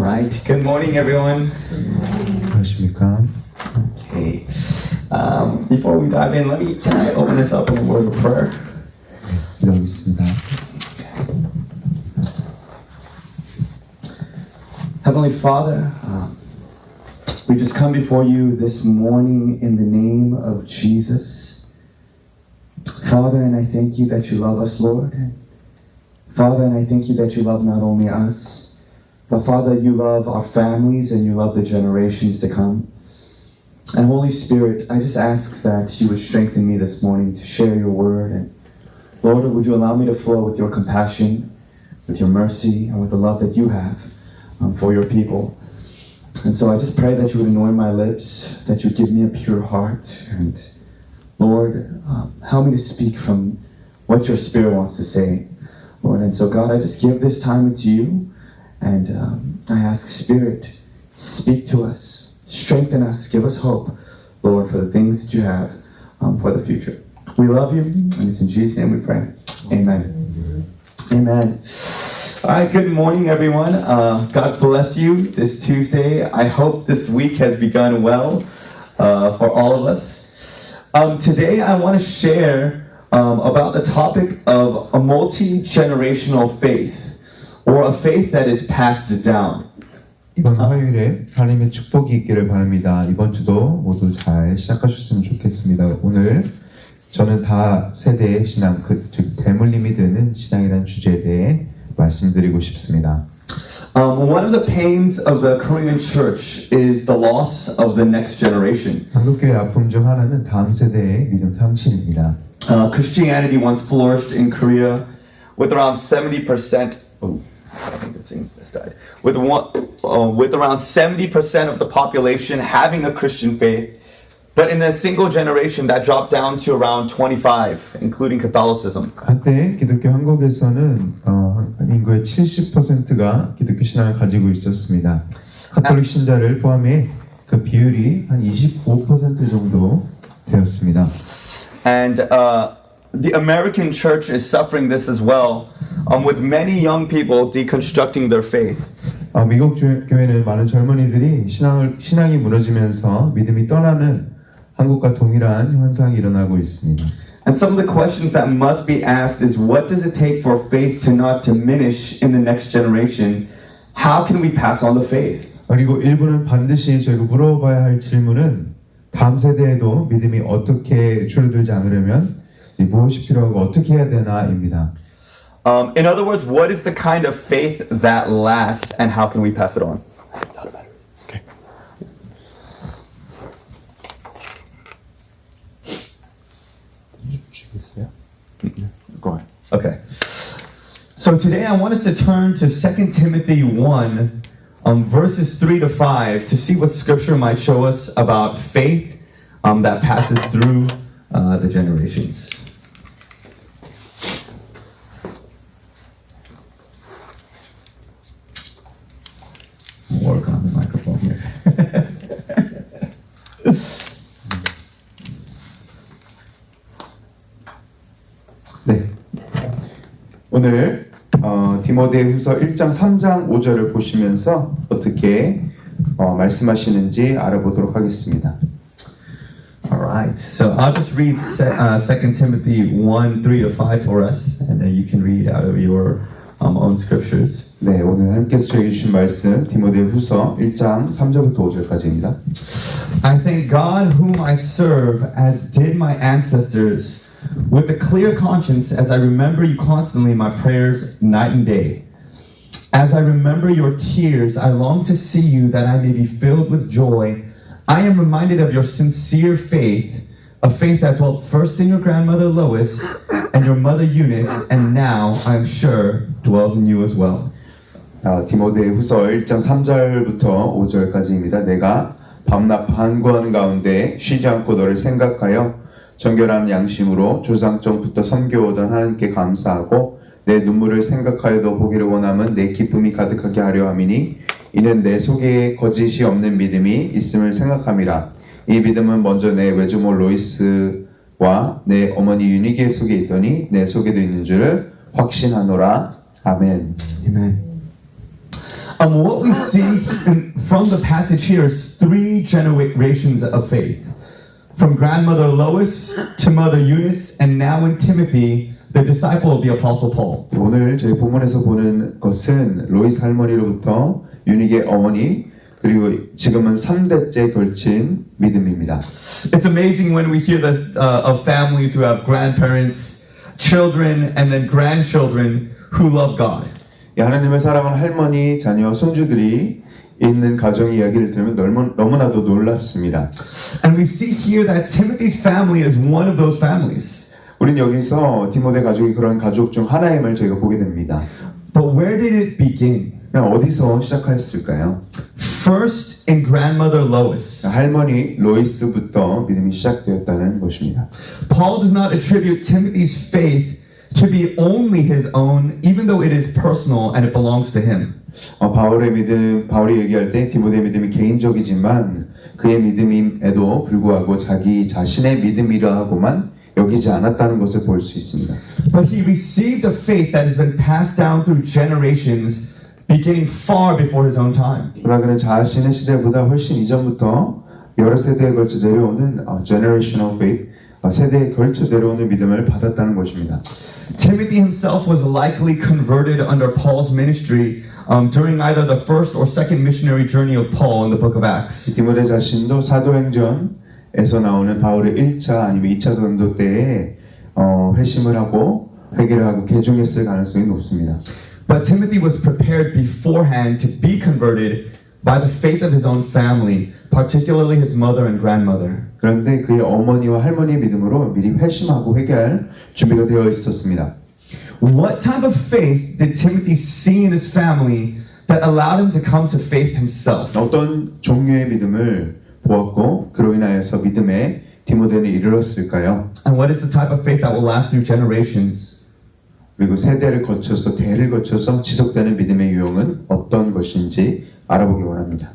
right. Good morning, everyone. 안녕하십니까? Okay. Before we dive in, can I open this up in a word of prayer? 기도하겠습니다. Heavenly Father, we just come before you this morning in the name of Jesus. Father, and I thank you that you love us, Lord. Father, and I thank you that you love not only us, but Father, you love our families and you love the generations to come. And Holy Spirit, I just ask that you would strengthen me this morning to share your word. And Lord, would you allow me to flow with your compassion, with your mercy, and with the love that you have for your people. And so I just pray that you would anoint my lips, that you give me a pure heart. And Lord, help me to speak from what your Spirit wants to say, Lord. And so God, I just give this time to you. And I ask, Spirit, speak to us, strengthen us, give us hope, Lord, for the things that you have for the future. We love you, and it's in Jesus' name we pray. Amen. Amen. All right, good morning, everyone. God bless you this Tuesday. I hope this week has begun well for all of us. Today, I want to share about the topic of a multi-generational faith, or a faith that is passed down. 이번 화요일에 하나님의 축복이 있기를 바랍니다. 이번 주도 모두 잘 시작하셨으면 좋겠습니다. 오늘 저는 다 세대의 신앙, 즉 대물림이 되는 신앙이라는 주제에 대해 말씀드리고 싶습니다. One of the pains of the Korean church is the loss of the next generation. 한국교회 아픔 중 하나는 다음 세대의 믿음 상실입니다. Christianity once flourished in Korea with around 70%. I think this thing just died. With around 70% of the population having a Christian faith, but in a single generation that dropped down to around 25, including Catholicism. 한때 기독교 한국에서는 인구의 70%가 기독교 신앙을 가지고 있었습니다. 가톨릭 신자를 포함해 그 비율이 한 25% 정도 되었습니다. And the American church is suffering this as well, with many young people deconstructing their faith. 미국 교회는 많은 젊은이들이 신앙이 무너지면서 믿음이 떠나는 한국과 동일한 현상이 일어나고 있습니다. And some of the questions that must be asked is, what does it take for faith to not diminish in the next generation? How can we pass on the faith? 그리고 일부는 반드시 저희가 물어봐야 할 질문은 다음 세대에도 믿음이 어떻게 줄어들지 않으려면 무엇이 필요하고 어떻게 해야 되나입니다. In other words, what is the kind of faith that lasts, and how can we pass it on? Okay. Go ahead. Okay. So today I want us to turn to 2 Timothy 1, verses 3 to 5, to see what Scripture might show us about faith that passes through the generations. Work on the microphone here. 네. 오늘 디모데후서 1장 3장 5절을 보시면서 어떻게 말씀하시는지 알아보도록 하겠습니다. All right. So I'll just read 2 Timothy 1, 3 to 5 for us, and then you can read out of your own scriptures. 네, 오늘 함께서 저에게 주신 말씀 디모데후서 1장 3절부터 5절까지입니다. I thank God whom I serve, as did my ancestors, with a clear conscience, as I remember you constantly in my prayers night and day. As I remember your tears, I long to see you that I may be filled with joy. I am reminded of your sincere faith, a faith that dwelt first in your grandmother Lois and your mother Eunice, and now, I am sure, dwells in you as well. 디모데후서 1장 3절부터 5절까지입니다. 내가 밤낮 간구하는 가운데 쉬지 않고 너를 생각하여 정결한 양심으로 조상전부터 섬겨오던 하나님께 감사하고 내 눈물을 생각하여도 보기를 원함은 내 기쁨이 가득하게 하려 함이니 이는 내 속에 거짓이 없는 믿음이 있음을 생각함이라. 이 믿음은 먼저 내 외조모 로이스와 내 어머니 유니게 속에 있더니 내 속에도 있는 줄을 확신하노라. 아멘. Amen. What we see from the passage here is 3 generations of faith. From grandmother Lois to mother Eunice, and now in Timothy, the disciple of the Apostle Paul. 오늘 저희 본문에서 보는 것은 로이스 할머니로부터 유닉의 어머니 그리고 지금은 3대째 걸친 믿음입니다. It's amazing when we hear of families who have grandparents, children, and then grandchildren who love God. 하나님을 사랑하는 할머니, 자녀, 손주들이 있는 가정의 이야기를 들으면 너무나도 놀랍습니다. And we see here that Timothy's family is one of those families. 우린 여기서 디모데 가족이 그런 가족 중 하나임을 저희가 보게 됩니다. But where did it begin? 그냥 어디서 시작하였을까요? First in grandmother Lois. 할머니 로이스부터 믿음이 시작되었다는 것입니다. Paul does not attribute Timothy's faith to be only his own, even though it is personal and it belongs to him. 바울이 얘기할 때 디모데의 믿음이 개인적이지만 그의 믿음임에도 불구하고 자기 자신의 믿음이라 하고만 여기지 않았다는 것을 볼 수 있습니다. But he received a faith that has been passed down through generations, beginning far before his own time. 그러나 그는 자신의 시대보다 훨씬 이전부터 여러 세대에 걸쳐 내려오는 generational faith, 세대에 걸쳐 내려오는 믿음을 받았다는 것입니다. Timothy himself was likely converted under Paul's ministry during either the first or second missionary journey of Paul in the book of Acts. 디모데 자신도 사도행전에서 나오는 바울의 1차 아니면 2차 전도 때에 회심을 하고 회개를 하고 개종했을 가능성이 높습니다. But Timothy was prepared beforehand to be converted by the faith of his own family, particularly his mother and grandmother. 그런데 그의 어머니와 할머니의 믿음으로 미리 회심하고 회개할 준비가 되어 있었습니다. What type of faith did Timothy see in his family that allowed him to come to faith himself? 어떤 종류의 믿음을 보았고 그로 인하여서 믿음에 디모데는 이르렀을까요? And what is the type of faith that will last through generations? 그리고 세대를 거쳐서 대를 거쳐서 지속되는 믿음의 유형은 어떤 것인지 알아보기 원합니다.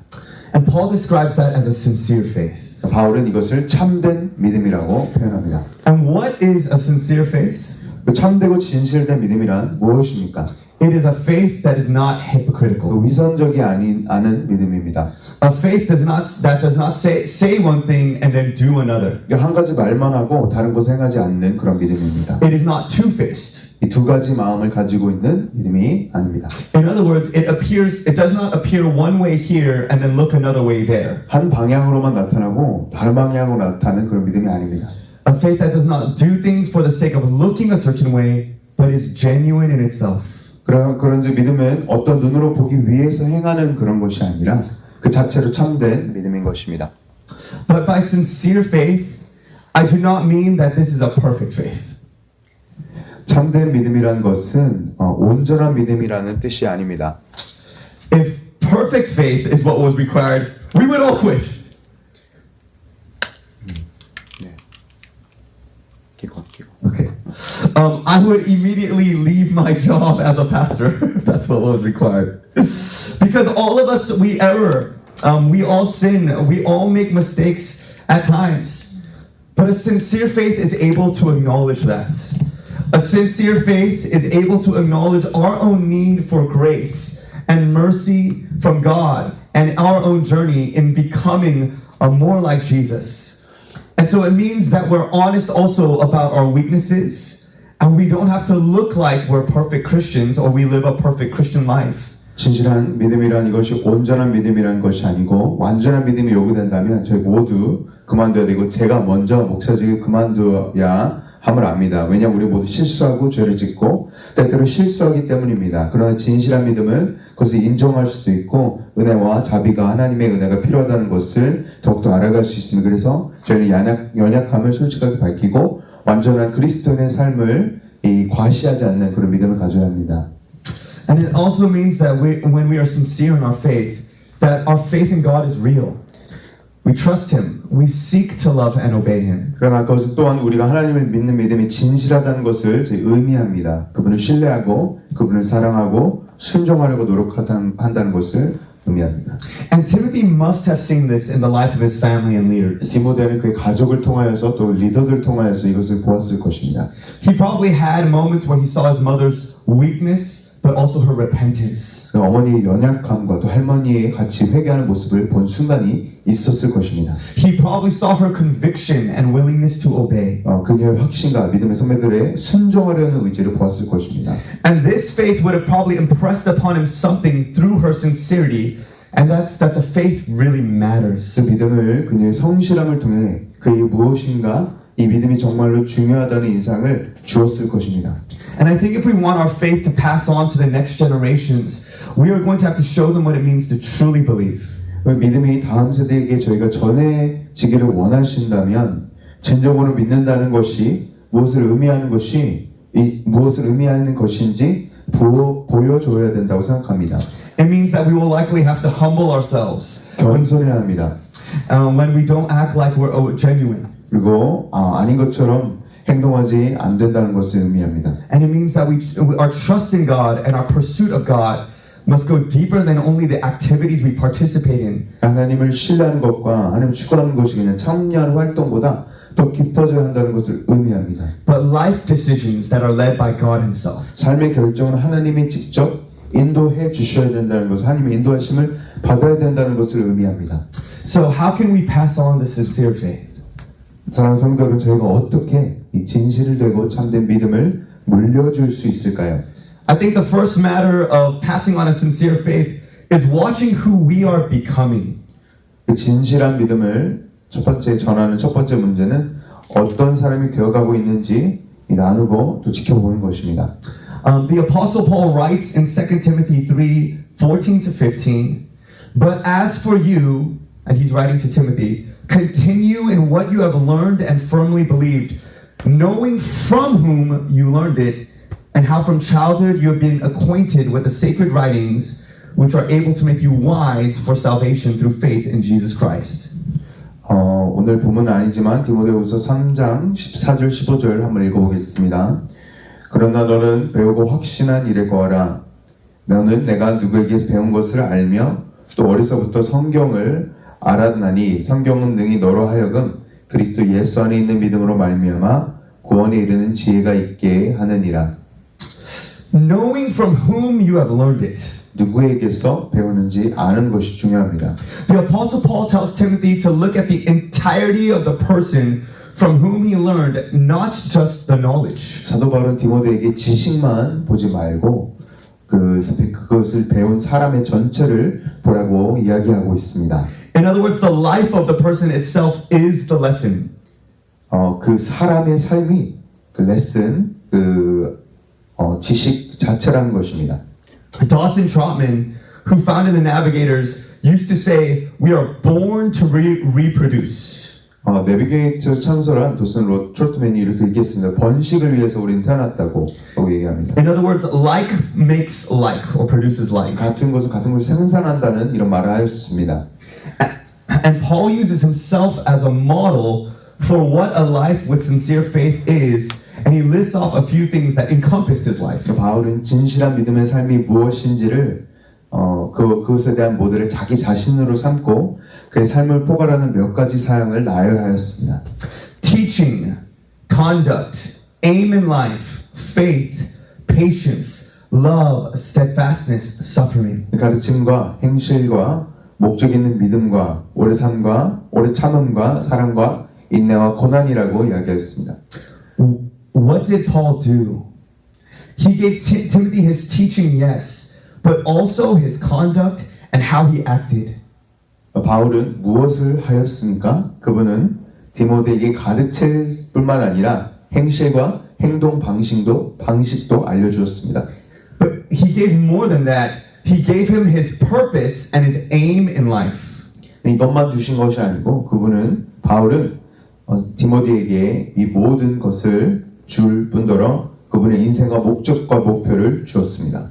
And Paul describes that as a sincere faith. 바울은 이것을 참된 믿음이라고 표현합니다. And what is a sincere faith? 그 참되고 진실된 믿음이란 무엇입니까? It is a faith that is not hypocritical. 위선적이 않은 믿음입니다. A faith that does not say one thing and then do another. 한 가지 말만 하고 다른 것을 행하지 않는 그런 믿음입니다. It is not two-faced. 이 두 가지 마음을 가지고 있는 믿음이 아닙니다. In other words, it does not appear one way here and then look another way there. 한 방향으로만 나타나고 다른 방향으로 나타나는 그런 믿음이 아닙니다. A faith that does not do things for the sake of looking a certain way, but is genuine in itself. 그런즉 믿음은 어떤 눈으로 보기 위해서 행하는 그런 것이 아니라 그 자체로 참된 믿음인 것입니다. But by sincere faith, I do not mean that this is a perfect faith. 참된 믿음이란 것은 온전한 믿음이라는 뜻이 아닙니다. If perfect faith is what was required, we would all quit. 네. 기권. Okay. I would immediately leave my job as a pastor if that's what was required. Because all of us, we err. We all sin. We all make mistakes at times. But a sincere faith is able to acknowledge that. A sincere faith is able to acknowledge our own need for grace and mercy from God and our own journey in becoming more like Jesus. And so it means that we're honest also about our weaknesses, and we don't have to look like we're perfect Christians or we live a perfect Christian life. 진실한 믿음이란 이것이 온전한 믿음이란 것이 아니고 완전한 믿음이 요구된다면 저희 모두 그만둬야 되고 제가 먼저 목사직을 그만둬야 함을 압니다. 왜냐하면 우리 모두 실수하고 죄를 짓고 때때로 실수하기 때문입니다. 그러나 진실한 믿음은 그것을 인정할 수도 있고 은혜와 자비가 하나님의 은혜가 필요하다는 것을 더욱더 알아갈 수 있습니다. 그래서 저희는 연약함을 솔직하게 밝히고 완전한 그리스도인의 삶을 과시하지 않는 그런 믿음을 가져야 합니다. And it also means that when we are sincere in our faith, that our faith in God is real. We trust Him. We seek to love and obey Him. 그러나 그것은 또한 우리가 하나님을 믿는 믿음이 진실하다는 것을 의미합니다. 그분을 신뢰하고 그분을 사랑하고 순종하려고 노력한다는 것을 의미합니다. And Timothy must have seen this in the life of his family and leaders. 디모데는 그의 가족을 통하여서 또 리더들을 통하여서 이것을 보았을 것입니다. He probably had moments when he saw his mother's weakness, but also her repentance. 그 어머니의 연약함과 또 할머니의 같이 회개하는 모습을 본 순간이 있었을 것입니다. He probably saw her conviction and willingness to obey. 그녀의 확신과 믿음의 선배들의 순종하려는 의지를 보았을 것입니다. And this faith would have probably impressed upon him something through her sincerity, and that's that the faith really matters. 그 믿음을 그녀의 성실함을 통해 그의 무엇인가 이 믿음이 정말로 중요하다는 인상을 주었을 것입니다. And I think if we want our faith to pass on to the next generations, we are going to have to show them what it means to truly believe. 믿음이 다음 세대에게 저희가 전해지기를 원하신다면 진정으로 믿는다는 것이 무엇을 의미하는 것인지 보여줘야 된다고 생각합니다. It means that we will likely have to humble ourselves 겸손해야 합니다. when we don't act like we're genuine. 그리고 아닌 것처럼 행동하지 안 된다는 것을 의미합니다. And it means that our trust in God and our pursuit of God must go deeper than only the activities we participate in. 하나님을 신뢰하는 것과 하나님을 추구하는 것이 그냥 참여하는 활동보다 더 깊어져야 한다는 것을 의미합니다. But life decisions that are led by God Himself. 삶의 결정은 하나님이 직접 인도해 주셔야 된다는 것을, 하나님의 인도하심을 받아야 된다는 것을 의미합니다. So how can we pass on the sincere faith? 사랑하는 성도 여러분, 저희가 어떻게 이 진실을 되고 참된 믿음을 물려줄 수 있을까요? I think the first matter of passing on a sincere faith is watching who we are becoming. 그 진실한 믿음을 전하는 첫 번째 문제는 어떤 사람이 되어가고 있는지 나누고 또 지켜보는 것입니다. The Apostle Paul writes in 2 Timothy 3:14-15, but as for you, and he's writing to Timothy, continue in what you have learned and firmly believed, knowing from whom you learned it, and how from childhood you have been acquainted with the sacred writings, which are able to make you wise for salvation through faith in Jesus Christ. 오늘 본문은 아니지만 디모데후서 3장 14절 15절 한번 읽어보겠습니다. 그러나 너는 배우고 확신한 일에 거하라. 너는 내가 누구에게 배운 것을 알며 또 어려서부터 성경을 알았나니 성경은 능히 너로 하여금 그리스도 예수 안에 있는 믿음으로 말미암아 구원에 이르는 지혜가 있게 하느니라. Knowing from whom you have learned it. 누구에게서 배우는지 아는 것이 중요합니다. The Apostle Paul tells Timothy to look at the entirety of the person from whom he learned, not just the knowledge. 사도 바울은 디모데에게 지식만 보지 말고 그것을 배운 사람의 전체를 보라고 이야기하고 있습니다. In other words, the life of the person itself is the lesson. 그 사람의 삶이 그 레슨, 지식 자체라는 것입니다. Dawson Trotman, who founded the Navigators, used to say, "We are born to reproduce." 내비게이터 창설한 도슨 트로트맨이 이렇게 얘기했습니다. 번식을 위해서 우리는 태어났다고 얘기합니다. In other words, like makes like or produces like. 같은 것을 생산한다는 이런 말을 하였습니다. And Paul uses himself as a model for what a life with sincere faith is, and he lists off a few things that encompassed his life. 바울은 진실한 믿음의 삶이 무엇인지를 그것에 대한 모델을 자기 자신으로 삼고 그의 삶을 포괄하는 몇 가지 사항을 나열하였습니다. Teaching, conduct, aim in life, faith, patience, love, steadfastness, suffering. 가르침과 행실과 목적 있는 믿음과 오래 삶과 오래 참음과 사랑과 인내와 고난이라고 이야기했습니다. What did Paul do? He gave Timothy his teaching, yes, but also his conduct and how he acted. 바울은 무엇을 하였습니까? 그분은 디모데에게 가르칠 뿐만 아니라 행실과 행동 방식도 알려주었습니다. But he gave more than that. He gave him his purpose and his aim in life. 이것만 주신 것이 아니고 바울은 디모데에게 이 모든 것을 줄 뿐더러 그분의 인생과 목적과 목표를 주었습니다.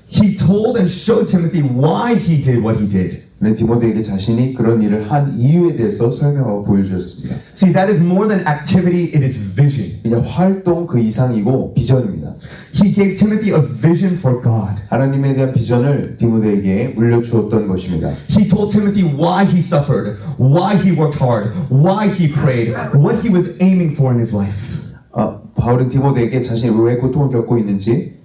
He told and showed Timothy why he did what he did. 디모데에게 자신이 그런 일을 한 이유에 대해서 설명하고 보여주었습니다. See, that is more than activity, it is vision. 그냥 활동 그 이상이고 비전입니다. He gave Timothy a vision for God. 하나님에 대한 비전을 디모데에게 물려주었던 것입니다. He told Timothy why he suffered, why he worked hard, why he prayed, what he was aiming for in his life. 바울은 디모데에게 자신이 왜 고통을 겪고 있는지,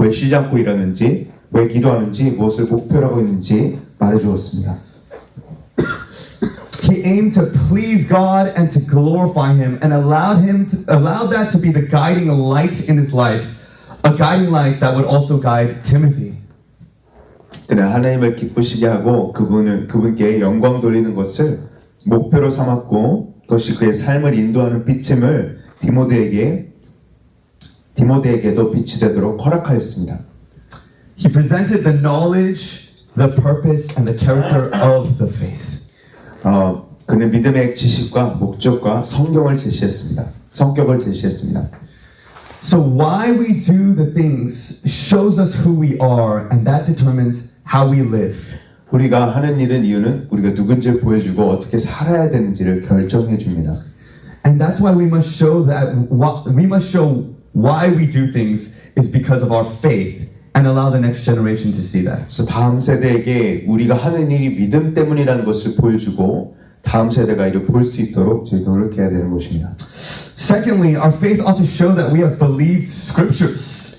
왜 쉬지 않고 일하는지, 왜 기도하는지, 무엇을 목표로 하고 있는지 말해주었습니다. He aimed to please God and to glorify Him, and allowed that to be the guiding light in his life, a guiding light that would also guide Timothy. 그는 하나님을 기쁘시게 하고 그분께 영광 돌리는 것을 목표로 삼았고, 그것이 그의 삶을 인도하는 빛임을 디모데에게도 빛이 되도록 허락하였습니다. He presented the knowledge, the purpose, and the character of the faith. 그는 믿음의 지식과 목적과 성격을 제시했습니다. So why we do the things shows us who we are, and that determines how we live. 우리가 하는 일은 이유는 우리가 누군지를 보여주고 어떻게 살아야 되는지를 결정해 줍니다. And that's why we must show why we do things is because of our faith, and allow the next generation to see that. 그래서 다음 세대에게 우리가 하는 일이 믿음 때문이라는 것을 보여주고 다음 세대가 이를 볼 수 있도록 저희 노력해야 되는 것입니다. Secondly, our faith ought to show that we have believed scriptures.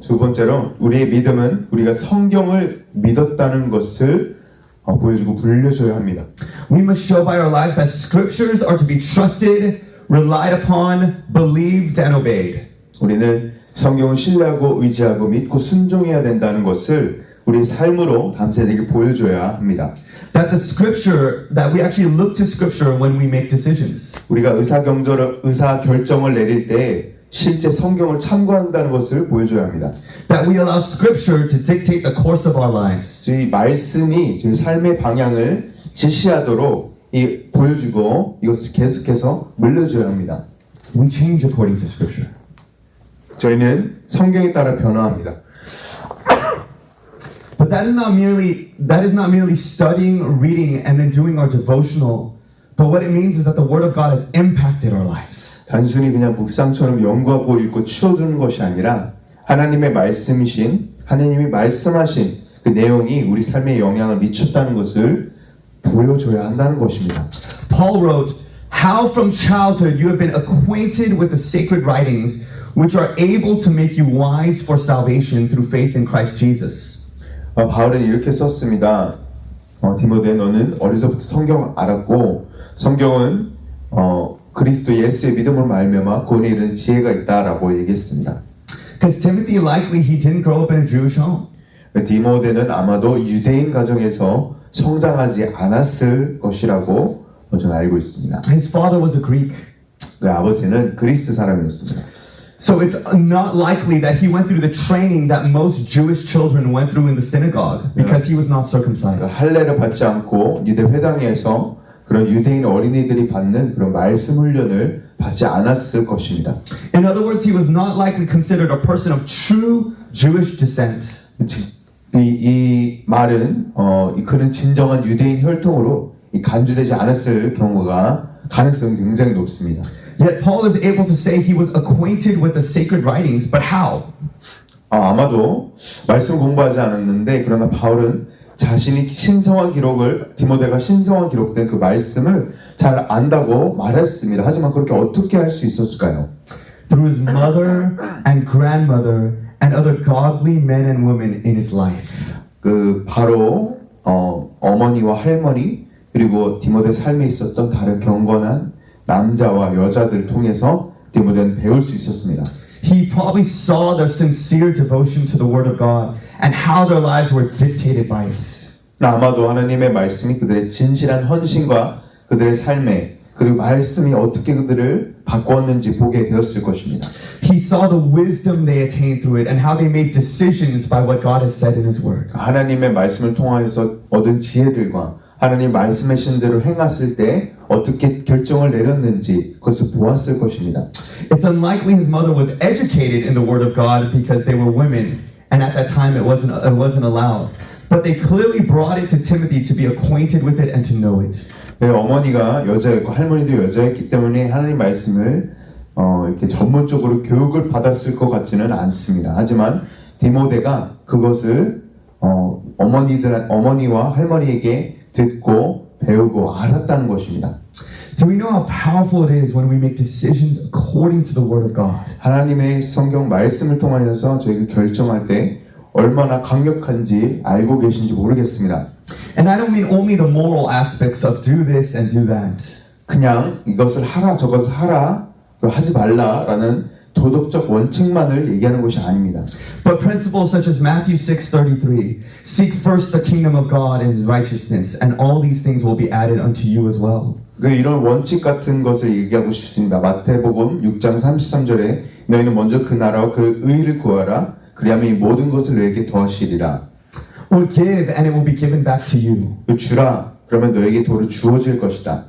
두 번째로 우리의 믿음은 우리가 성경을 믿었다는 것을 보여주고 불려줘야 합니다. We must show by our lives that scriptures are to be trusted, relied upon, believed, and obeyed. 우리는 성경을 신뢰하고 의지하고 믿고 순종해야 된다는 것을 우리의 삶으로 다음 세대에게 보여줘야 합니다. That we actually look to scripture when we make decisions. 우리가 의사 결정을 내릴 때 실제 성경을 참고한다는 것을 보여줘야 합니다. That we allow scripture to dictate the course of our lives. 이 말씀이 저희 삶의 방향을 지시하도록 보여주고 이것을 계속해서 물려줘야 합니다. We change according to scripture. 저희는 성경에 따라 변화합니다. But that is not merely studying, reading, and then doing our devotional. But what it means is that the Word of God has impacted our lives. 단순히 그냥 묵상처럼 연구하고 읽고 치워두는 것이 아니라 하나님이 말씀하신 그 내용이 우리 삶에 영향을 미쳤다는 것을 보여줘야 한다는 것입니다. Paul wrote, "How from childhood you have been acquainted with the sacred writings, which are able to make you wise for salvation through faith in Christ Jesus." 바울은 이렇게 썼습니다. 디모데, 너는 어려서부터 성경을 알았고 성경은 그리스도 예수의 믿음으로 말미암아 구원에 이르는 지혜가 있다라고 얘기했습니다. Because Timothy likely he didn't grow up in a Jewish home. 디모데는 아마도 유대인 가정에서 성장하지 않았을 것이라고 저는 알고 있습니다. His father was a Greek. 그 아버지는 그리스 사람이었습니다. So it's not likely that he went through the training that most Jewish children went through in the synagogue because he was not circumcised. 할례를 받지 않고 유대 회당에서 그런 유대인 어린이들이 받는 그런 말씀 훈련을 받지 않았을 것입니다. In other words, he was not likely considered a person of true Jewish descent. 이 말은 그는 진정한 유대인 혈통으로 간주되지 않았을 가능성이 굉장히 높습니다. Yet Paul is able to say he was acquainted with the sacred writings, but how? 아마도 말씀 공부하지 않았는데 그러나 바울은 자신이 디모데가 신성한 기록된 그 말씀을 잘 안다고 말했습니다. 하지만 그렇게 어떻게 할 수 있었을까요? Through his mother and grandmother and other godly men and women in his life. 바로 어머니와 할머니 그리고 디모데 삶에 있었던 다른 경건한 남자와 여자들을 통해서 디모데는 배울 수 있었습니다. He probably saw their sincere devotion to the Word of God and how their lives were dictated by it. 아마도 하나님의 말씀이 그들의 진실한 헌신과 그들의 삶에 그리고 말씀이 어떻게 그들을 바꾸었는지 보게 되었을 것입니다. He saw the wisdom they attained through it and how they made decisions by what God has said in His Word. 하나님의 말씀을 통하여서 얻은 지혜들과 하나님 말씀하신 대로 행했을 때 어떻게 결정을 내렸는지 그것을 보았을 것입니다. It's unlikely his mother was educated in the Word of God because they were women, and at that time it wasn't allowed. But they clearly brought it to Timothy to be acquainted with it and to know it. 어머니가 여자였고 할머니도 여자였기 때문에 하나님 말씀을 이렇게 전문적으로 교육을 받았을 것 같지는 않습니다. 하지만 디모데가 그것을 어머니와 할머니에게 듣고 배우고 알았다는 것입니다. Do we know how powerful it is when we make decisions according to the Word of God? 하나님의 성경 말씀을 통하여서 저희가 결정할 때 얼마나 강력한지 알고 계신지 모르겠습니다. And I don't mean only the moral aspects of do this and do that. 그냥 이것을 하라 저것을 하라 하지 말라라는 도덕적 원칙만을 얘기하는 것이 아닙니다. But principles such as Matthew 6:33, seek first the kingdom of God and His righteousness, and all these things will be added unto you as well. 이런 원칙 같은 것을 얘기하고 싶습니다. 마태복음 6장 33절에 너희는 먼저 그 나라와 그 의를 구하라. 그리하면 이 모든 것을 너에게 더하시리라. Or give and it will be given back to you. 주라. 그러면 너에게 도로 주어질 것이다.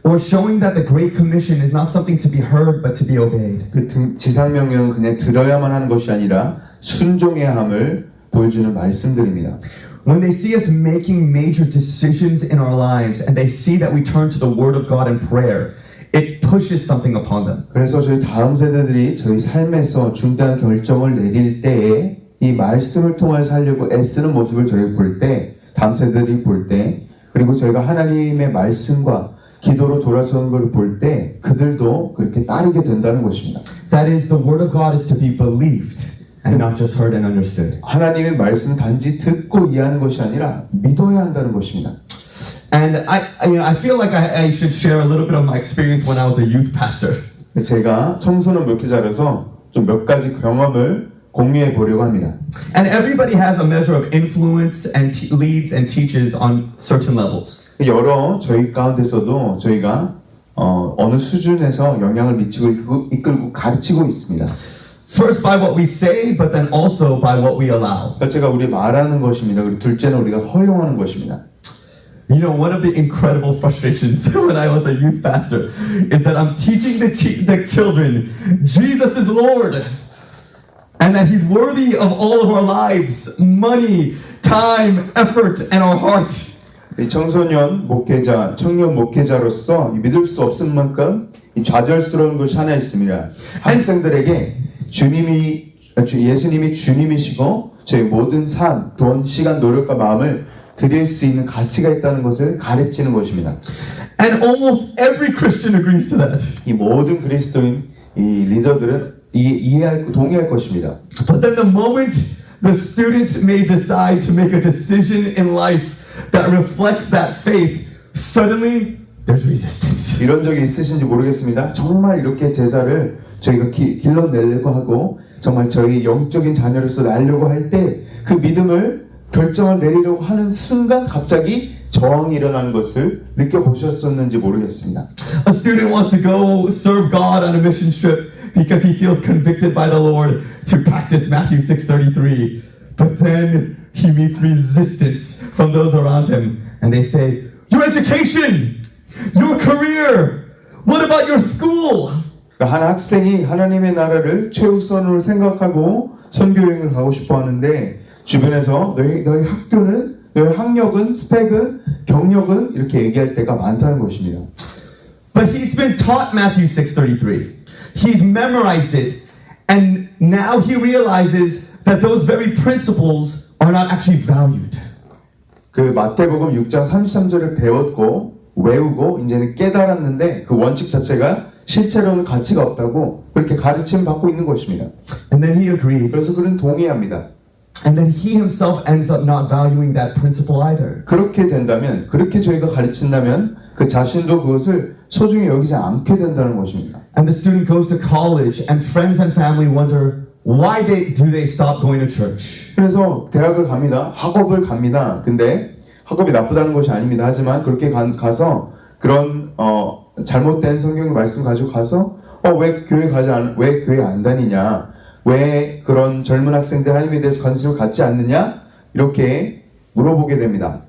Or showing that the Great Commission is not something to be heard but to be obeyed. 그 지상명령은 그냥 들어야만 하는 것이 아니라 순종해야 함을 보여주는 말씀들입니다. When they see us making major decisions in our lives and they see that we turn to the Word of God in prayer, it pushes something upon them. 그래서 저희 다음 세대들이 저희 삶에서 중대한 결정을 내릴 때에 이 말씀을 통해 살려고 애쓰는 모습을 저희가 볼 때, 다음 세대들이 볼 때, 그리고 저희가 하나님의 말씀과 기도로 돌아서는 걸 볼 때 그들도 그렇게 따르게 된다는 것입니다. That is, the Word of God is to be believed and not just heard and understood. 하나님의 말씀 단지 듣고 이해하는 것이 아니라 믿어야 한다는 것입니다. And I feel like I should share a little bit of my experience when I was a youth pastor. 제가 청소년 목회자로서 좀 몇 가지 경험을 공유해 보려고 합니다. And everybody has a measure of influence and leads and teaches on certain levels. 여러 저희 가운데서도 저희가 어느 수준에서 영향을 미치고 이끌고 가르치고 있습니다. First by what we say, but then also by what we allow. 첫째가 우리 말하는 것입니다. 그리고 둘째는 우리가 허용하는 것입니다. You know, one of the incredible frustrations when I was a youth pastor is that I'm teaching the children Jesus is Lord and that He's worthy of all of our lives, money, time, effort, and our heart. 이 청소년 목회자, 청년 목회자로서 믿을 수 없을 만큼 이 좌절스러운 것이 하나 있습니다. 학생들에게 예수님이 주님이시고 저희 모든 삶, 돈, 시간, 노력과 마음을 드릴 수 있는 가치가 있다는 것을 가르치는 것입니다. And almost every Christian agrees to that. 이 모든 그리스도인 이 리더들은 동의할 것입니다. But then the moment the student may decide to make a decision in life that reflects that faith, suddenly there's resistance. 이런 적이 있으신지 모르겠습니다. 정말 이렇게 제자를 저희가 길러내려고 하고 정말 저희 영적인 자녀로서 날려고 할 때 그 믿음을 결정을 내리려고 하는 순간 갑자기 저항이 일어나는 것을 느껴보셨었는지 모르겠습니다. A student wants to go serve God on a mission trip because he feels convicted by the Lord to practice Matthew 6:33. But then he meets resistance from those around him and they say, your education, your career, what about your school? 한 학생이 하나님의 나라를 최우선으로 생각하고 선교여행을 가고 싶어 하는데 주변에서 너희 학교는, 너희 학력은, 스펙은, 경력은 이렇게 얘기할 때가 많다는 것입니다. But he's been taught Matthew 6:33. He's memorized it and now he realizes that those very principles are not actually valued. 그 마태복음 6장 33절을 배웠고 외우고 이제는 깨달았는데 그 원칙 자체가 실제로는 가치가 없다고 그렇게 가르침 받고 있는 것입니다. And then he agrees. 그래서 그는 동의합니다. And then he himself ends up not valuing that principle either. 그렇게 된다면, 그렇게 저희가 가르친다면 그 자신도 그것을 소중히 여기지 않게 된다는 것입니다. And the student goes to college and friends and family wonder why do they stop going to church? 그래서 대학을 갑니다. 학업을 갑니다. 근데 학업이 나쁘다는 것이 아닙니다. 하지만 그렇게 가서 그런 잘못된 성경 말씀 가지고 가서 왜 교회 안 다니냐? 왜 그런 젊은 학생들 하나님에 대해서 관심을 갖지 않느냐? 이렇게 물어보게 됩니다.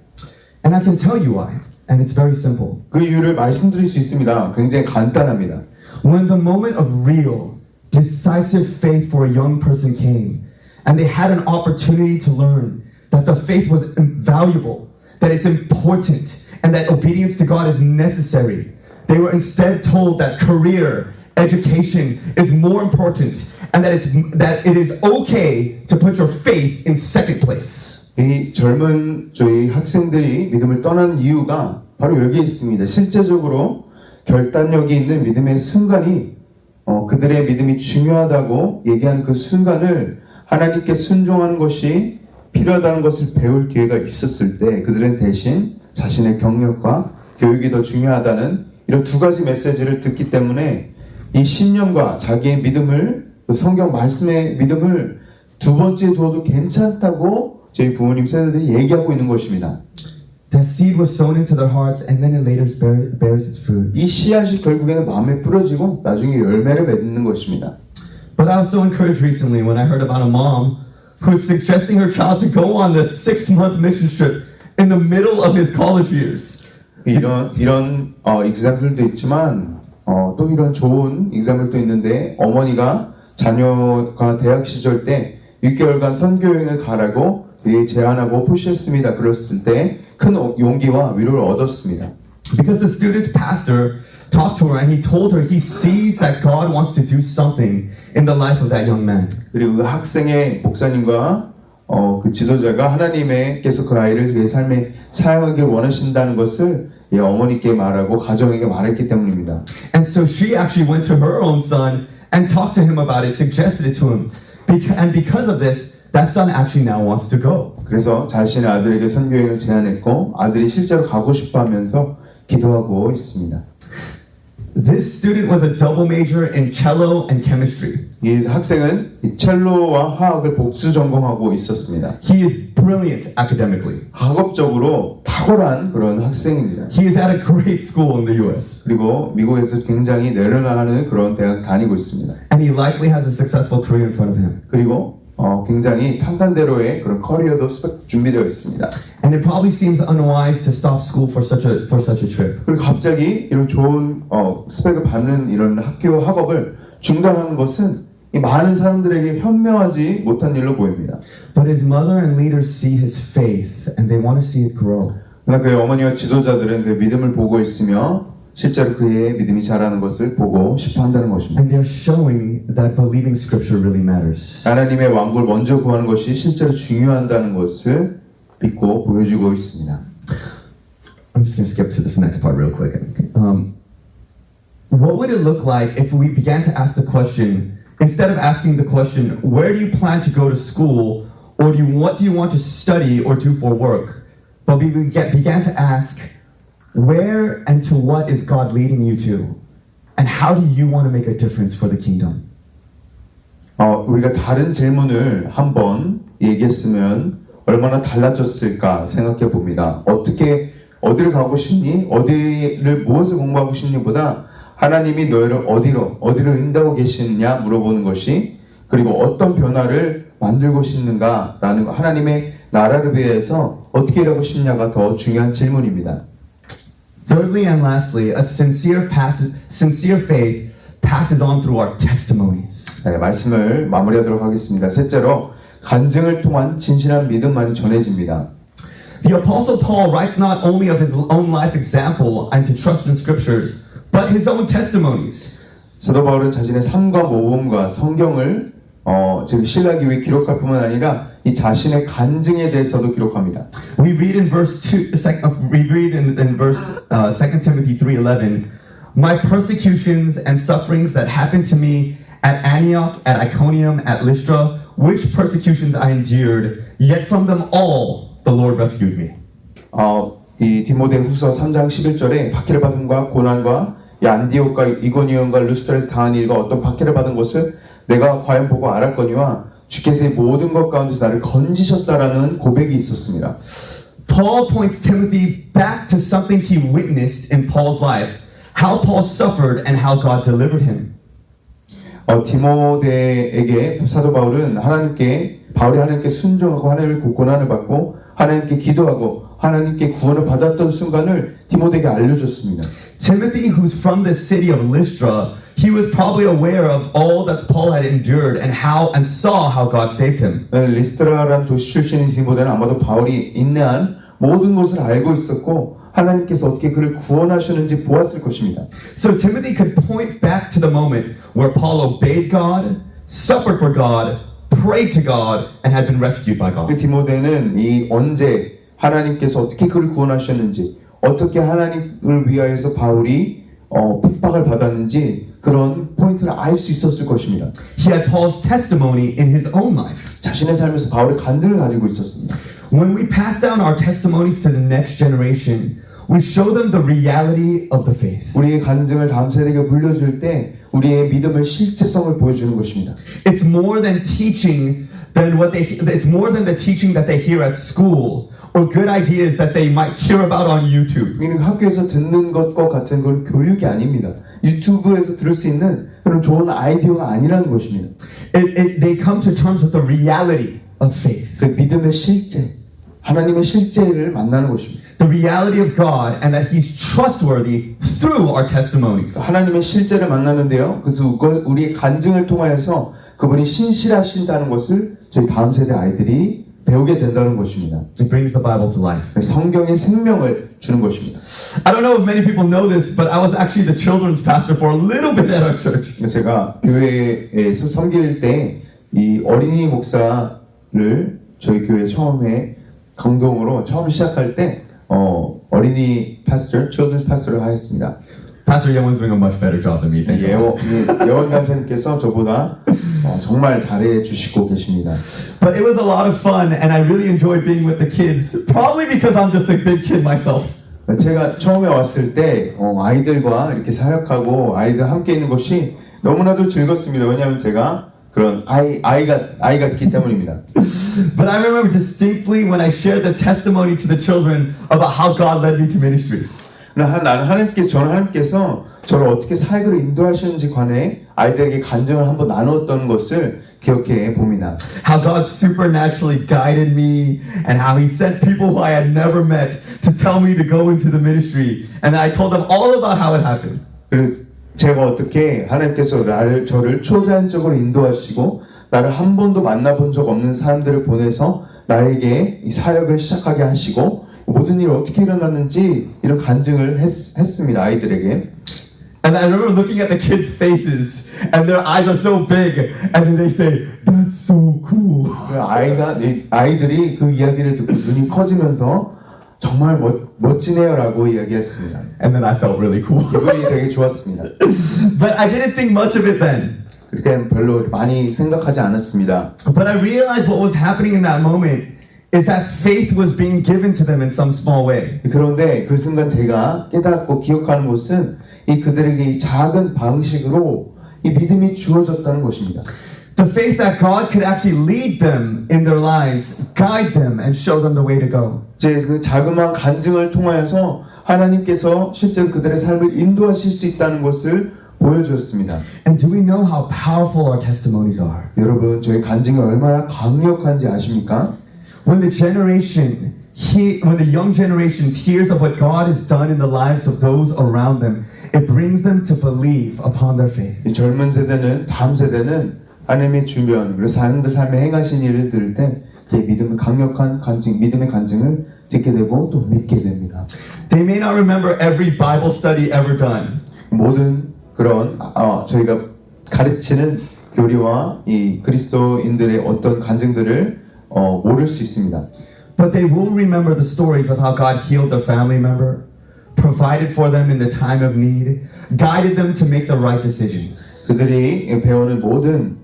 And I can tell you why. And it's very simple. 그 이유를 말씀드릴 수 있습니다. 굉장히 간단합니다. When the moment of real, decisive faith for a young person came, and they had an opportunity to learn that the faith was invaluable, that it's important, and that obedience to God is necessary, they were instead told that career, education is more important, and that it is okay to put your faith in second place. 이 젊은 저희 학생들이 믿음을 떠나는 이유가 바로 여기에 있습니다. 실제적으로 결단력이 있는 믿음의 순간이 그들의 믿음이 중요하다고 얘기하는 그 순간을 하나님께 순종하는 것이 필요하다는 것을 배울 기회가 있었을 때 그들은 대신 자신의 경력과 교육이 더 중요하다는 이런 두 가지 메시지를 듣기 때문에 이 신념과 자기의 믿음을 그 성경 말씀의 믿음을 두 번째에 두어도 괜찮다고 저희 부모님 세대들이 얘기하고 있는 것입니다. That seed was sown into their hearts and then it later bears its fruit. 이 씨앗이 결국에는 마음에 뿌려지고 나중에 열매를 맺는 것입니다. But I was so encouraged recently when I heard about a mom who's suggesting her child to go on the 6-month mission trip in the middle of his college years. 이런 example도 있지만 또 이런 좋은 example도 있는데 어머니가 자녀가 대학 시절 때 6개월간 선교여행을 가라고 제안하고 푸시했습니다. 그랬을 때 큰 용기와 위로를 얻었습니다. Because the student's pastor talked to her and he told her he sees that God wants to do something in the life of that young man. 그리고 그 학생의 목사님과 그 지도자가 하나님께서 그 아이를 그의 삶에 사용하길 원하신다는 것을 어머니께 말하고 가정에게 말했기 때문입니다. And so she actually went to her own son and talked to him about it, suggested it to him. And because of this, that son actually now wants to go. 그래서 자신의 아들에게 선교여행을 제안했고 아들이 실제로 가고 싶어하면서 기도하고 있습니다. This student was a double major in cello and chemistry. 이 학생은 이 첼로와 화학을 복수 전공하고 있었습니다. He is brilliant academically. 학업적으로 탁월한 그런 학생입니다. He is at a great school in the US. 그리고 미국에서 굉장히 내려나가는 그런 대학 다니고 있습니다. And he likely has a successful career in front of him. 그리고 굉장히 탄탄대로의 그런 커리어도 준비되어 있습니다. And it probably seems unwise to stop school for such a trip. 그리고 갑자기 이런 좋은 스펙을 받는 이런 학업을 중단하는 것은 이 많은 사람들에게 현명하지 못한 일로 보입니다. But his mother and leaders see his faith and they want to see it grow. 그러나 그의 어머니와 지도자들은 그의 믿음을 보고 있으며 실제로 그의 믿음이 자라는 것을 보고 싶어 한다는 것입니다. And they're showing that believing scripture really matters. 하나님의 왕국을 먼저 구하는 것이 실제로 중요하다는 것을 믿고 보여주고 있습니다. I'm just going to skip to this next part real quick. What would it look like if we began to ask the question, instead of asking the question, where do you plan to go to school, or what do you want to study or do for work, but we began to ask, where and to what is God leading you to, and how do you want to make a difference for the kingdom? 우리가 다른 질문을 한번 얘기했으면 얼마나 달라졌을까 생각해 봅니다. 어디를 가고 싶니? 무엇을 공부하고 싶니?보다 하나님이 너희를 어디로 인도하고 계시느냐 물어보는 것이 그리고 어떤 변화를 만들고 싶는가라는 하나님의 나라를 위해서 어떻게 일하고 싶냐가 더 중요한 질문입니다. Thirdly and lastly, a sincere faith passes on through our testimonies. 네, 말씀을 마무리하도록 하겠습니다. 셋째로 간증을 통한 진실한 믿음만이 전해집니다. The Apostle Paul writes not only of his own life example and to trust in scriptures, but his own testimonies. 사도 바울은 자신의 삶과 모범과 성경을 지금 신뢰하기 위해 기록할 뿐만 아니라 이 자신의 간증에 대해서도 기록합니다. We read in verse 2 Timothy 3:11, my persecutions and sufferings that happened to me at Antioch, at Iconium, at Lystra, which persecutions I endured, yet from them all the Lord rescued me. 이 디모데후서 3장 11절에 박해를 받음과 고난과 이 안디옥과 이고니온과 루스트라에서 당한 일과 어떤 박해를 받은 것을 내가 과연 보고 알았거니와 주께서 이 모든 것 가운데서 나를 건지셨다라는 고백이 있었습니다. Paul points Timothy back to something he witnessed in Paul's life, how Paul suffered and how God delivered him. 디모데에게 사도 바울이 하나님께 순종하고 하나님의 고난을 받고 하나님께 기도하고 하나님께 구원을 받았던 순간을 디모데에게 알려줬습니다. Timothy, who's from the city of Lystra, he was probably aware of all that Paul had endured and saw how God saved him. 리스트라라는 도시 출신인 디모데는 아마도 바울이 인내한 모든 것을 알고 있었고 하나님께서 어떻게 그를 구원하셨는지 보았을 것입니다. So Timothy could point back to the moment where Paul obeyed God, suffered for God, prayed to God, and had been rescued by God. 디모데는 언제 하나님께서 어떻게 그를 구원하셨는지 어떻게 하나님을 위하여서 바울이 핍박을 받았는지 그런 포인트를 알 수 있었을 것입니다. He had Paul's testimony in his own life. 자신의 삶에서 바울의 간증을 가지고 있었습니다. When we pass down our testimonies to the next generation, we show them the reality of the faith. 우리의 간증을 다음 세대에게 물려줄 때 우리의 믿음의 실제성을 보여주는 것입니다. It's more than teaching than it's more than the teaching that they hear at school or good ideas that they might hear about on YouTube. 우리는 학교에서 듣는 것과 같은 건 교육이 아닙니다. 유튜브에서 들을 수 있는 그런 좋은 아이디어가 아니라는 것입니다. They come to terms with the reality of faith. 그 믿음의 실제, 하나님의 실제를 만나는 것입니다. The reality of God and that He's trustworthy through our testimonies. 하나님의 실제를 만나는데요. 그래서 우리의 간증을 통하여서 그분이 신실하신다는 것을 저희 다음 세대 아이들이 배우게 된다는 것입니다. It brings the Bible to life. 성경의 생명을 주는 것입니다. I don't know if many people know this, but I was actually the children's pastor for a little bit at our church. 제가 교회에서 섬길 때 이 어린이 목사를 저희 교회 처음에 강동으로 처음 시작할 때 어린이 파스터, children's pastor를 하였습니다. Pastor Yeon's doing a much better job than me. Thank you. 예원 간사님께서 저보다 정말 잘해 주시고 계십니다. But it was a lot of fun, and I really enjoyed being with the kids. Probably because I'm just a big kid myself. 제가 처음에 왔을 때 아이들과 이렇게 사역하고 아이들 함께 있는 것이 너무나도 즐겁습니다. 왜냐하면 제가 그런 아이 같기 때문입니다. But I remember distinctly when I shared the testimony to the children about how God led me to ministry. 저는 하나님께서 저를 어떻게 사역으로 인도하시는지 관해 아이들에게 간증을 한번 나누었던 것을 기억해 봅니다. How God supernaturally guided me and how He sent people who I had never met to tell me to go into the ministry. And I told them all about how it happened. 그리고 제가 어떻게 하나님께서 저를 초자연적으로 인도하시고 나를 한 번도 만나본 적 없는 사람들을 보내서 나에게 이 사역을 시작하게 하시고 모든 일이 어떻게 일어났는지 이런 간증을 했습니다. 아이들에게. And I remember looking at the kids' faces, and their eyes are so big, and then they say, "That's so cool." 아이들이 그 이야기를 듣고 눈이 커지면서 정말 멋지네요라고 이야기했습니다. And then I felt really cool. 기분이 되게 좋았습니다. But I didn't think much of it then. 그때는 별로 많이 생각하지 않았습니다. But I realized what was happening in that moment is that faith was being given to them in some small way. 그런데 그 순간 제가 깨닫고 기억하는 것은 이 그들에게 이 작은 방식으로 이 믿음이 주어졌다는 것입니다. The faith that God could actually lead them in their lives, guide them, and show them the way to go. 제 그 자그마한 간증을 통하여서 하나님께서 실제로 그들의 삶을 인도하실 수 있다는 것을 보여주었습니다. And do we know how powerful our testimonies are? 여러분, 저희 간증이 얼마나 강력한지 아십니까? When the young generations hears of what God has done in the lives of those around them, it brings them to believe upon their faith. 이 젊은 세대는 다음 세대는 하나님의 주변 그리고 사람들 삶에 행하신 일을 들을 때 그의 믿음의 강력한 간증, 믿음의 간증을 듣게 되고 또 믿게 됩니다. They may not remember every Bible study ever done. 모든 그런 저희가 가르치는 교리와 이 그리스도인들의 어떤 간증들을 모를 수 있습니다. But they will remember the stories of how God healed their family member, provided for them in the time of need, guided them to make the right decisions. 그들이 배우는 모든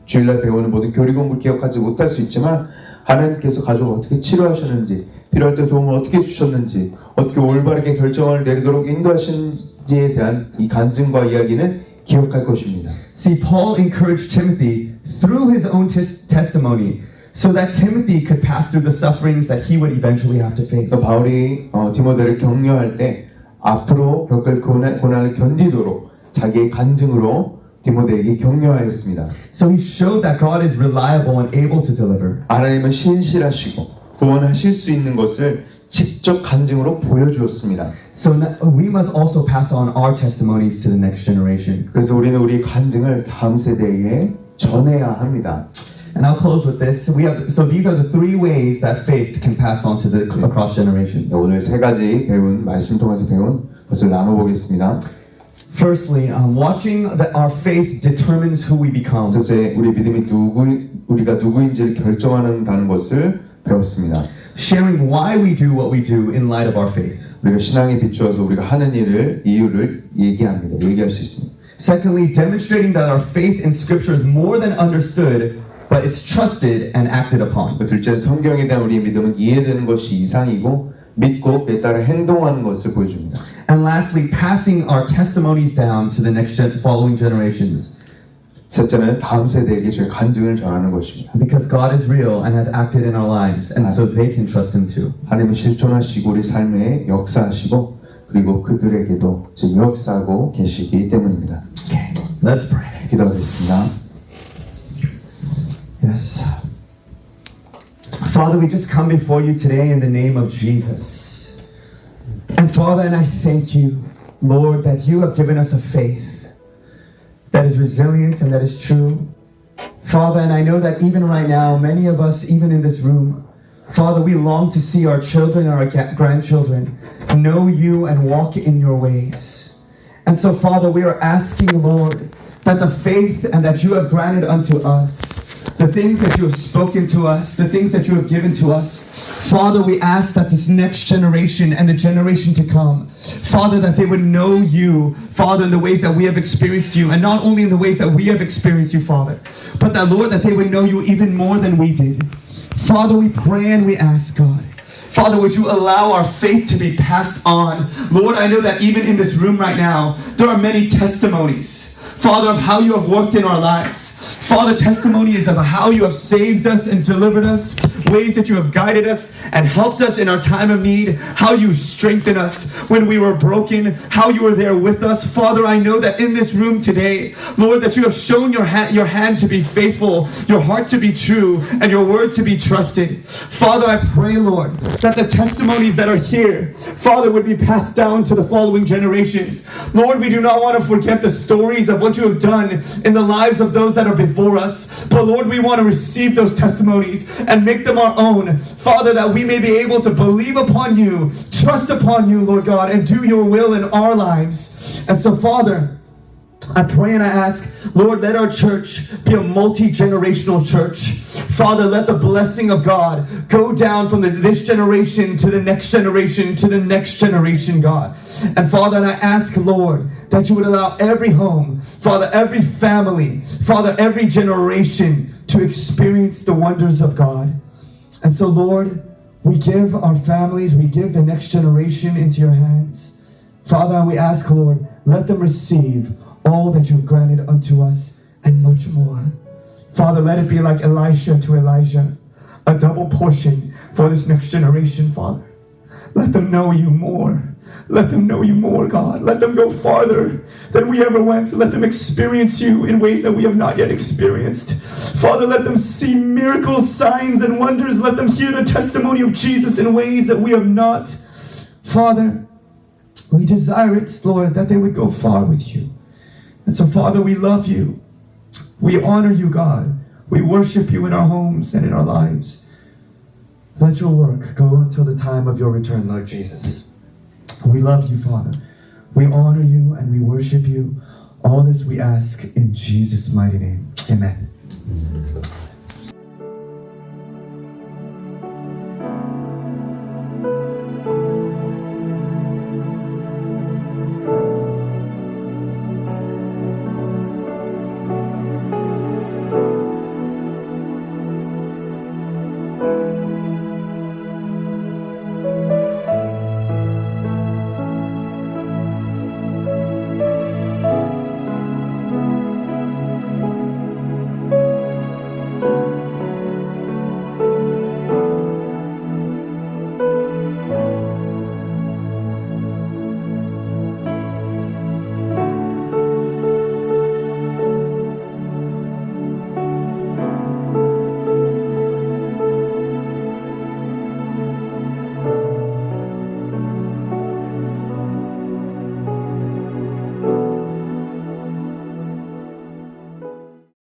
주일날 배우는 모든 교리 공부를 기억하지 못할 수 있지만 하나님께서 가족을 어떻게 치료하셨는지, 필요할 때 도움을 어떻게 주셨는지, 어떻게 올바르게 결정을 내리도록 인도하시는지에 대한 이 간증과 이야기는 기억할 것입니다. See, Paul encouraged Timothy through his own testimony so that Timothy could pass through the sufferings that he would eventually have to face. 바울이 디모데를 격려할 때 앞으로 겪을 고난을 견디도록 자기의 간증으로 디모데에게 격려하였습니다. So he showed that God is reliable and able to deliver. 하나님은 신실하시고 구원하실 수 있는 것을 직접 간증으로 보여주었습니다. So we must also pass on our testimonies to the next generation. 그래서 우리는 우리의 간증을 다음 세대에게 전해야 합니다. And I'll close with this. So these are the three ways that faith can pass on to the across generations. 오늘 세 가지 배운 말씀 통해서 배운 것을 나눠보겠습니다. Firstly, watching that our faith determines who we become. 첫째, 우리 믿음이 우리가 누구인지를 결정하는다는 것을 배웠습니다. sharing why we do what we do in light of our faith. 우리가 신앙에 비추어서 우리가 하는 이유를 얘기할 수 있습니다. Secondly, demonstrating that our faith in Scripture is more than understood, but it's trusted and acted upon. 둘째는 성경에 대한 우리의 믿음은 이해되는 것이 이상이고 믿고 그에 따라 행동하는 것을 보여줍니다. And lastly, passing our testimonies down to the following generations. 셋째는 다음 세대에게 저희 간증을 전하는 것입니다. Because God is real and has acted in our lives, and so they can trust Him too. 하나님은 실존하시고 우리 삶에 역사하시고 그리고 그들에게도 지금 역사하고 계시기 때문입니다. Okay, let's pray. 기도하겠습니다. Yes. Father, we just come before you today in the name of Jesus. And Father, and I thank you, Lord, that you have given us a faith that is resilient and that is true. Father, and I know that even right now, many of us, even in this room, Father, we long to see our children and our grandchildren know you and walk in your ways. And so, Father, we are asking, Lord, that the faith and that you have granted unto us, the things that you have spoken to us, the things that you have given to us, Father, we ask that this next generation and the generation to come, Father, that they would know you, Father, in the ways that we have experienced you, and not only in the ways that we have experienced you, Father, but that, Lord, that they would know you even more than we did. Father, we pray and we ask, God, Father, would you allow our faith to be passed on? Lord, I know that even in this room right now, there are many testimonies, Father, of how you have worked in our lives. Father, testimonies of how you have saved us and delivered us, ways that you have guided us and helped us in our time of need, how you strengthened us when we were broken, how you were there with us. Father, I know that in this room today, Lord, that you have shown your hand to be faithful, your heart to be true, and your word to be trusted. Father, I pray, Lord, that the testimonies that are here, Father, would be passed down to the following generations. Lord, we do not want to forget the stories of what you have done in the lives of those that are before us. But Lord, we want to receive those testimonies and make them our own. Father, that we may be able to believe upon you, trust upon you, Lord God, and do your will in our lives. And so, Father, I pray and I ask, Lord, let our church be a multi-generational church. Father, let the blessing of God go down from this generation to the next generation to the next generation, God. And Father, and I ask, Lord, that you would allow every home, Father, every family, Father, every generation to experience the wonders of God. And so, Lord, we give our families, we give the next generation into your hands. Father, and we ask, Lord, let them receive all that you've granted unto us and much more. Father, let it be like Elisha to Elijah, a double portion for this next generation, Father. Let them know you more. Let them know you more, God. Let them go farther than we ever went. Let them experience you in ways that we have not yet experienced. Father, let them see miracles, signs, and wonders. Let them hear the testimony of Jesus in ways that we have not. Father, we desire it, Lord, that they would go far with you. And so, Father, we love you. We honor you, God. We worship you in our homes and in our lives. Let your work go until the time of your return, Lord Jesus. We love you, Father. We honor you and we worship you. All this we ask in Jesus' mighty name. Amen.